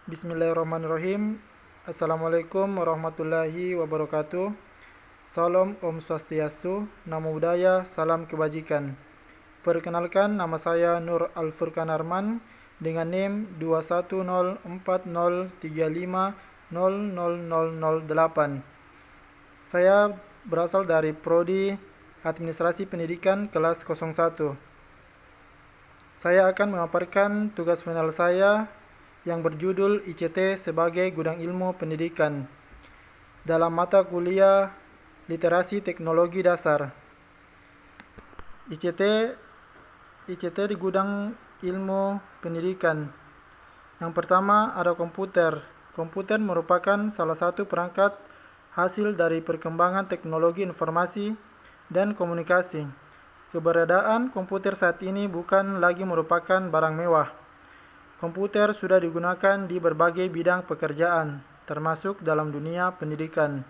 Bismillahirrahmanirrahim. Assalamualaikum warahmatullahi wabarakatuh. Salam Om Swastiastu, Namo Buddhaya, salam kebajikan. Perkenalkan, nama saya Nur Al-Furqan Arman dengan NIM 2104035000008. Saya berasal dari Prodi Administrasi Pendidikan kelas 01. Saya akan memaparkan tugas final saya yang berjudul ICT sebagai gudang ilmu pendidikan dalam mata kuliah Literasi Teknologi Dasar. ICT di gudang ilmu pendidikan. Yang pertama ada komputer. Komputer merupakan salah satu perangkat hasil dari perkembangan teknologi informasi dan komunikasi. Keberadaan komputer saat ini bukan lagi merupakan barang mewah. Komputer sudah digunakan di berbagai bidang pekerjaan, termasuk dalam dunia pendidikan.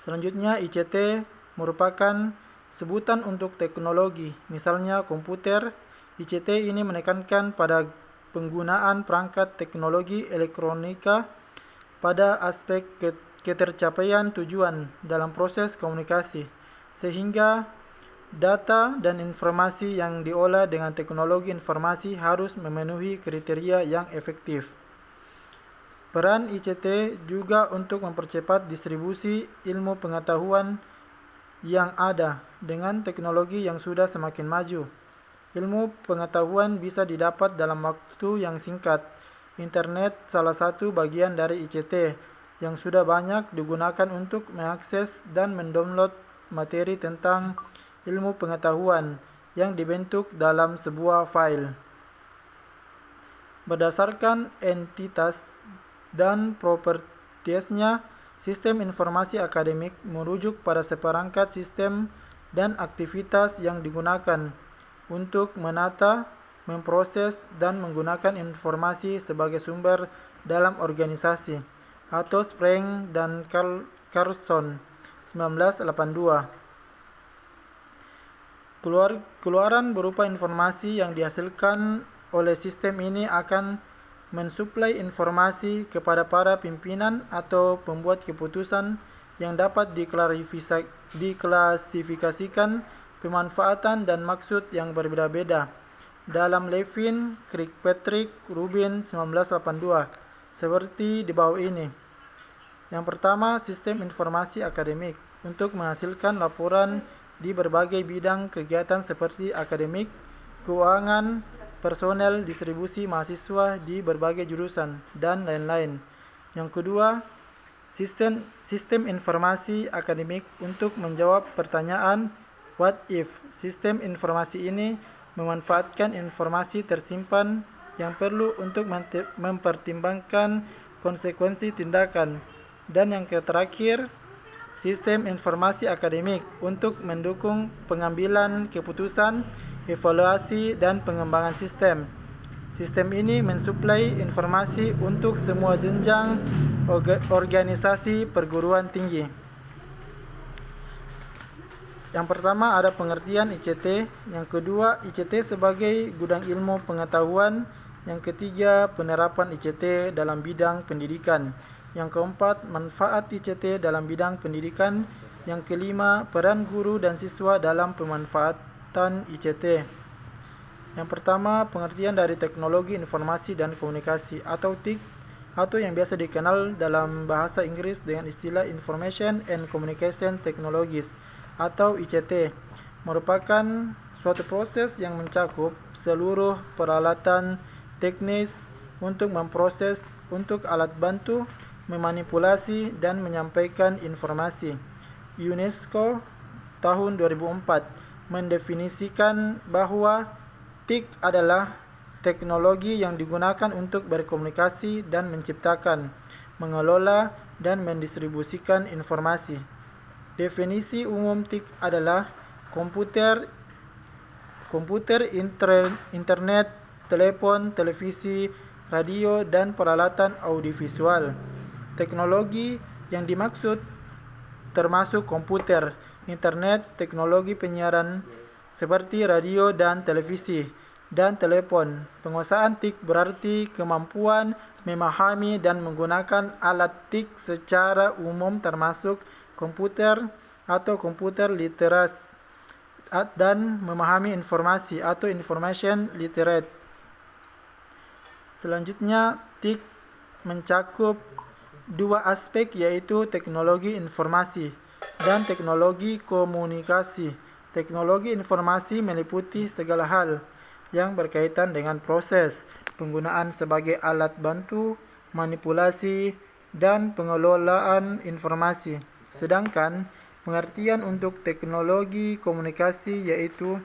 Selanjutnya, ICT merupakan sebutan untuk teknologi. Misalnya komputer, ICT ini menekankan pada penggunaan perangkat teknologi elektronika pada aspek ketercapaian tujuan dalam proses komunikasi, sehingga data dan informasi yang diolah dengan teknologi informasi harus memenuhi kriteria yang efektif. Peran ICT juga untuk mempercepat distribusi ilmu pengetahuan yang ada dengan teknologi yang sudah semakin maju. Ilmu pengetahuan bisa didapat dalam waktu yang singkat. Internet salah satu bagian dari ICT yang sudah banyak digunakan untuk mengakses dan mendownload materi tentang ilmu pengetahuan yang dibentuk dalam sebuah file. Berdasarkan entitas dan propertiesnya, sistem informasi akademik merujuk pada seperangkat sistem dan aktivitas yang digunakan untuk menata, memproses, dan menggunakan informasi sebagai sumber dalam organisasi, atau Spreng dan Carlson, 1982. Keluaran berupa informasi yang dihasilkan oleh sistem ini akan mensuplai informasi kepada para pimpinan atau pembuat keputusan yang dapat diklasifikasikan pemanfaatan dan maksud yang berbeda-beda dalam Levin, Kirkpatrick, Rubin, 1982, seperti di bawah ini. Yang pertama, sistem informasi akademik untuk menghasilkan laporan di berbagai bidang kegiatan seperti akademik, keuangan, personel, distribusi mahasiswa di berbagai jurusan, dan lain-lain. Yang kedua, sistem informasi akademik untuk menjawab pertanyaan what if. Sistem informasi ini memanfaatkan informasi tersimpan yang perlu untuk mempertimbangkan konsekuensi tindakan. Dan yang terakhir, sistem informasi akademik untuk mendukung pengambilan keputusan, evaluasi, dan pengembangan sistem. Sistem ini mensuplai informasi untuk semua jenjang organisasi perguruan tinggi. Yang pertama ada pengertian ICT, yang kedua ICT sebagai gudang ilmu pengetahuan, yang ketiga penerapan ICT dalam bidang pendidikan, yang keempat manfaat ICT dalam bidang pendidikan, yang kelima peran guru dan siswa dalam pemanfaatan ICT. Yang pertama, pengertian dari teknologi informasi dan komunikasi atau TIK, atau yang biasa dikenal dalam bahasa Inggris dengan istilah Information and Communication Technologies atau ICT, merupakan suatu proses yang mencakup seluruh peralatan teknis untuk memproses untuk alat bantu, memanipulasi, dan menyampaikan informasi. UNESCO tahun 2004 mendefinisikan bahwa TIK adalah teknologi yang digunakan untuk berkomunikasi dan menciptakan, mengelola, dan mendistribusikan informasi. Definisi umum TIK adalah komputer, internet, telepon, televisi, radio, dan peralatan audiovisual. Teknologi yang dimaksud termasuk komputer, internet, teknologi penyiaran seperti radio dan televisi, dan telepon. Penguasaan TIK berarti kemampuan memahami dan menggunakan alat TIK secara umum termasuk komputer atau komputer literas dan memahami informasi atau information literate. Selanjutnya, TIK mencakup dua aspek yaitu teknologi informasi dan teknologi komunikasi. Teknologi informasi meliputi segala hal yang berkaitan dengan proses, penggunaan sebagai alat bantu, manipulasi, dan pengelolaan informasi. Sedangkan pengertian untuk teknologi komunikasi yaitu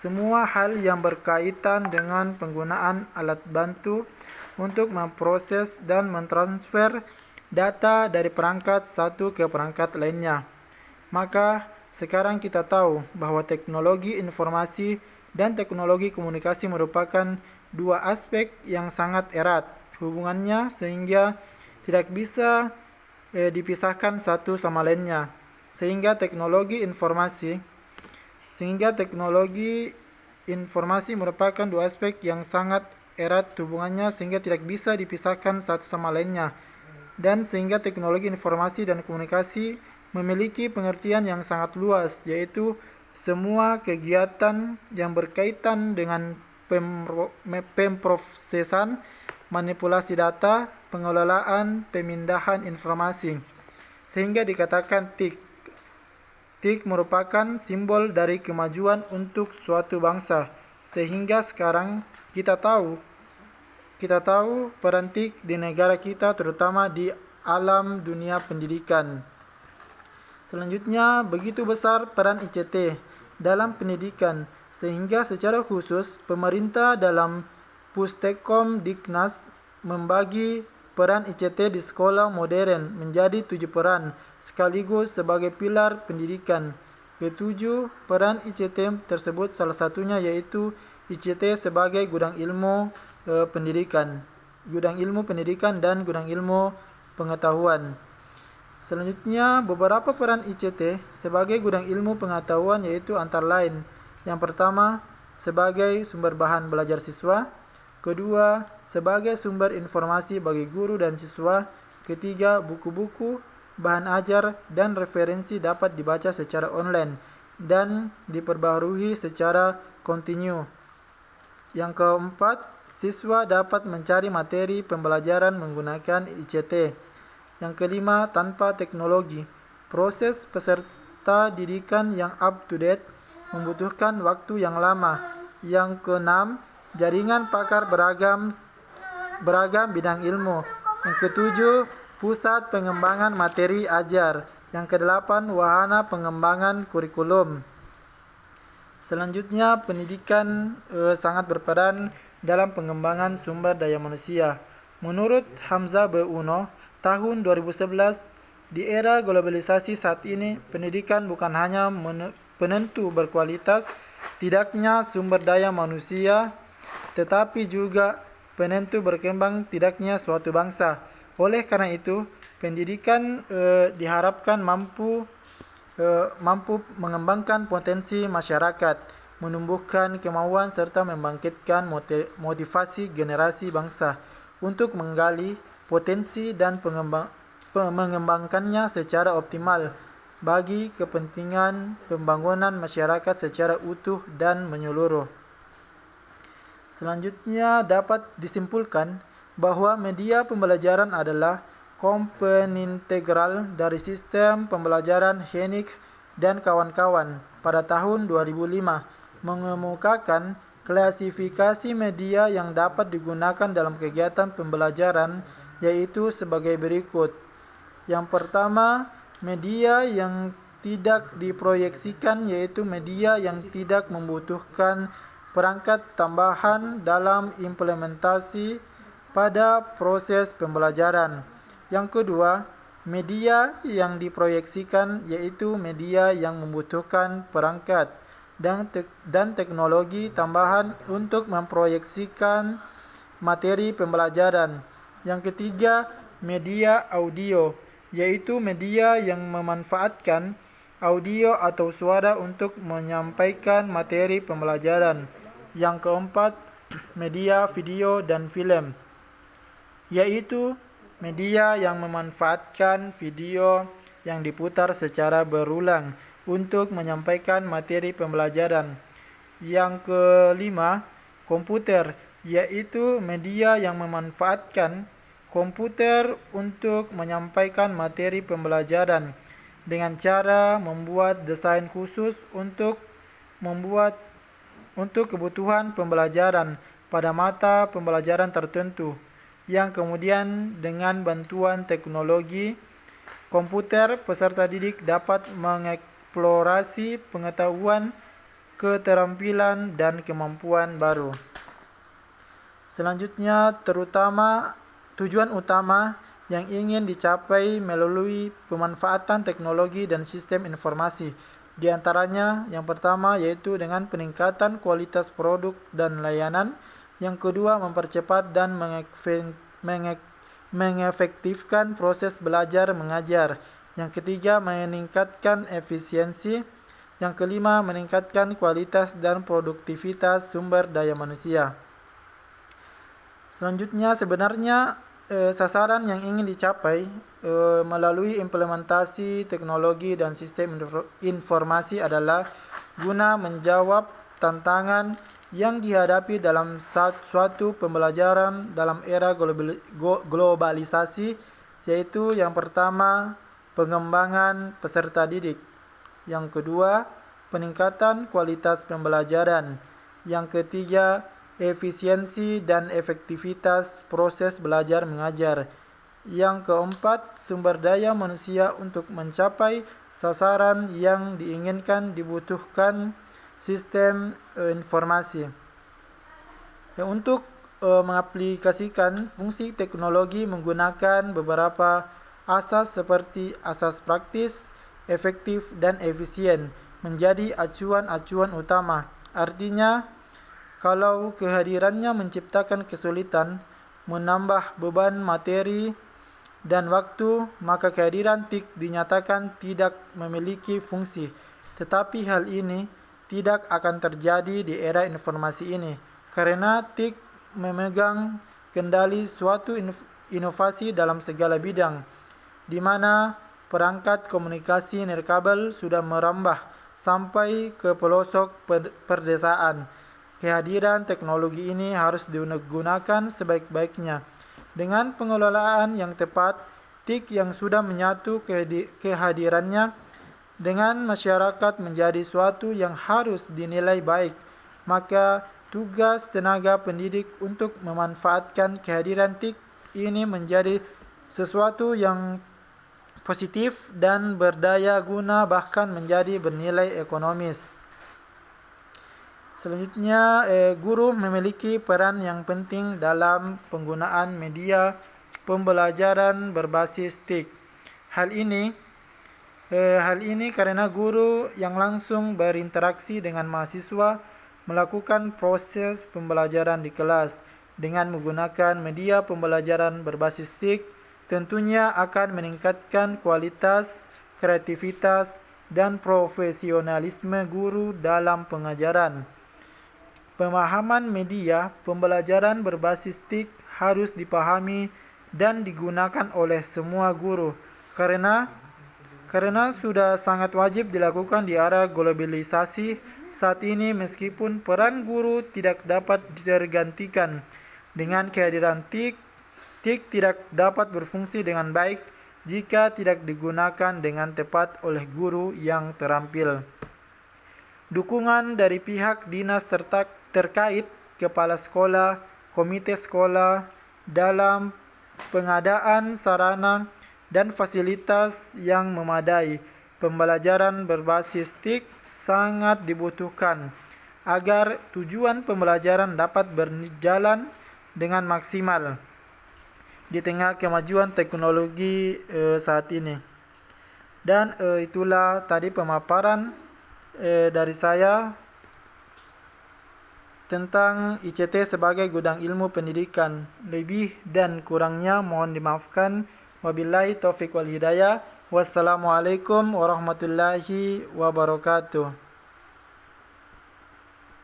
semua hal yang berkaitan dengan penggunaan alat bantu untuk memproses dan mentransfer data dari perangkat satu ke perangkat lainnya. Maka, sekarang kita tahu bahwa teknologi informasi dan teknologi komunikasi merupakan dua aspek yang sangat erat hubungannya sehingga tidak bisa dipisahkan satu sama lainnya. Sehingga teknologi informasi merupakan dua aspek yang sangat erat hubungannya sehingga tidak bisa dipisahkan satu sama lainnya. Dan sehingga teknologi informasi dan komunikasi memiliki pengertian yang sangat luas, yaitu semua kegiatan yang berkaitan dengan pemrosesan, manipulasi data, pengelolaan, pemindahan informasi. Sehingga dikatakan TIK. TIK merupakan simbol dari kemajuan untuk suatu bangsa. Sehingga sekarang kita tahu peran TIK di negara kita, terutama di alam dunia pendidikan. Selanjutnya, begitu besar peran ICT dalam pendidikan, sehingga secara khusus pemerintah dalam Pustekom Diknas membagi peran ICT di sekolah modern menjadi 7 peran, sekaligus sebagai pilar pendidikan. Ketujuh peran ICT tersebut salah satunya yaitu ICT sebagai gudang ilmu pendidikan dan gudang ilmu pengetahuan. Selanjutnya, beberapa peran ICT sebagai gudang ilmu pengetahuan yaitu antara lain: yang pertama, sebagai sumber bahan belajar siswa; kedua, sebagai sumber informasi bagi guru dan siswa; ketiga, buku-buku, bahan ajar, dan referensi dapat dibaca secara online dan diperbaharui secara kontinu. Yang keempat, siswa dapat mencari materi pembelajaran menggunakan ICT. Yang kelima, tanpa teknologi, proses peserta didikan yang up-to-date membutuhkan waktu yang lama. Yang keenam, jaringan pakar beragam bidang ilmu. Yang ketujuh, pusat pengembangan materi ajar. Yang kedelapan, wahana pengembangan kurikulum. Selanjutnya, pendidikan sangat berperan dalam pengembangan sumber daya manusia. Menurut Hamzah B. Uno, tahun 2011, di era globalisasi saat ini, pendidikan bukan hanya penentu berkualitas tidaknya sumber daya manusia, tetapi juga penentu berkembang tidaknya suatu bangsa. Oleh karena itu, pendidikan diharapkan mampu mengembangkan potensi masyarakat, menumbuhkan kemauan serta membangkitkan motivasi generasi bangsa untuk menggali potensi dan mengembangkannya secara optimal bagi kepentingan pembangunan masyarakat secara utuh dan menyeluruh. Selanjutnya, dapat disimpulkan bahwa media pembelajaran adalah komponen integral dari sistem pembelajaran Hennig dan kawan-kawan pada tahun 2005 mengemukakan klasifikasi media yang dapat digunakan dalam kegiatan pembelajaran, yaitu sebagai berikut. Yang pertama, media yang tidak diproyeksikan, yaitu media yang tidak membutuhkan perangkat tambahan dalam implementasi pada proses pembelajaran. Yang kedua, media yang diproyeksikan, yaitu media yang membutuhkan perangkat dan teknologi tambahan untuk memproyeksikan materi pembelajaran. Yang ketiga, media audio, yaitu media yang memanfaatkan audio atau suara untuk menyampaikan materi pembelajaran. Yang keempat, media video dan film, yaitu media yang memanfaatkan video yang diputar secara berulang untuk menyampaikan materi pembelajaran. Yang kelima, komputer, yaitu media yang memanfaatkan komputer untuk menyampaikan materi pembelajaran dengan cara membuat desain khusus untuk kebutuhan pembelajaran pada mata pembelajaran tertentu, yang kemudian dengan bantuan teknologi komputer, peserta didik dapat mengeksplorasi pengetahuan, keterampilan, dan kemampuan baru. Selanjutnya, tujuan utama yang ingin dicapai melalui pemanfaatan teknologi dan sistem informasi. Di antaranya, yang pertama yaitu dengan peningkatan kualitas produk dan layanan. Yang kedua, mempercepat dan mengefektifkan proses belajar mengajar. Yang ketiga, meningkatkan efisiensi. Yang kelima, meningkatkan kualitas dan produktivitas sumber daya manusia. Selanjutnya, sebenarnya sasaran yang ingin dicapai melalui implementasi teknologi dan sistem informasi adalah guna menjawab tantangan yang dihadapi dalam suatu pembelajaran dalam era globalisasi, yaitu yang pertama, pengembangan peserta didik. Yang kedua, peningkatan kualitas pembelajaran. Yang ketiga, efisiensi dan efektivitas proses belajar mengajar. Yang keempat, sumber daya manusia untuk mencapai sasaran yang diinginkan dibutuhkan sistem informasi. Untuk mengaplikasikan fungsi teknologi menggunakan beberapa asas seperti asas praktis, efektif, dan efisien menjadi acuan-acuan utama. Artinya, kalau kehadirannya menciptakan kesulitan, menambah beban materi dan waktu, maka kehadiran TIK dinyatakan tidak memiliki fungsi. Tetapi hal ini tidak akan terjadi di era informasi ini, karena TIK memegang kendali suatu inovasi dalam segala bidang, di mana perangkat komunikasi nirkabel sudah merambah sampai ke pelosok perdesaan. Kehadiran teknologi ini harus digunakan sebaik-baiknya. Dengan pengelolaan yang tepat, TIK yang sudah menyatu kehadirannya dengan masyarakat menjadi suatu yang harus dinilai baik. Maka tugas tenaga pendidik untuk memanfaatkan kehadiran TIK ini menjadi sesuatu yang positif dan berdaya guna, bahkan menjadi bernilai ekonomis. Selanjutnya, guru memiliki peran yang penting dalam penggunaan media pembelajaran berbasis TIK. Hal ini karena guru yang langsung berinteraksi dengan mahasiswa melakukan proses pembelajaran di kelas dengan menggunakan media pembelajaran berbasis TIK, tentunya akan meningkatkan kualitas, kreativitas, dan profesionalisme guru dalam pengajaran. Pemahaman media pembelajaran berbasis TIK harus dipahami dan digunakan oleh semua guru, karena sudah sangat wajib dilakukan di era globalisasi saat ini. Meskipun peran guru tidak dapat tergantikan dengan kehadiran TIK tidak dapat berfungsi dengan baik jika tidak digunakan dengan tepat oleh guru yang terampil. Dukungan dari pihak dinas terkait, kepala sekolah, komite sekolah dalam pengadaan sarana dan fasilitas yang memadai pembelajaran berbasis TIK sangat dibutuhkan agar tujuan pembelajaran dapat berjalan dengan maksimal di tengah kemajuan teknologi saat ini. Dan itulah tadi pemaparan dari saya tentang ICT sebagai gudang ilmu pendidikan. Lebih dan kurangnya mohon dimaafkan. Wabillahi taufiq wal hidayah. Wassalamualaikum warahmatullahi wabarakatuh.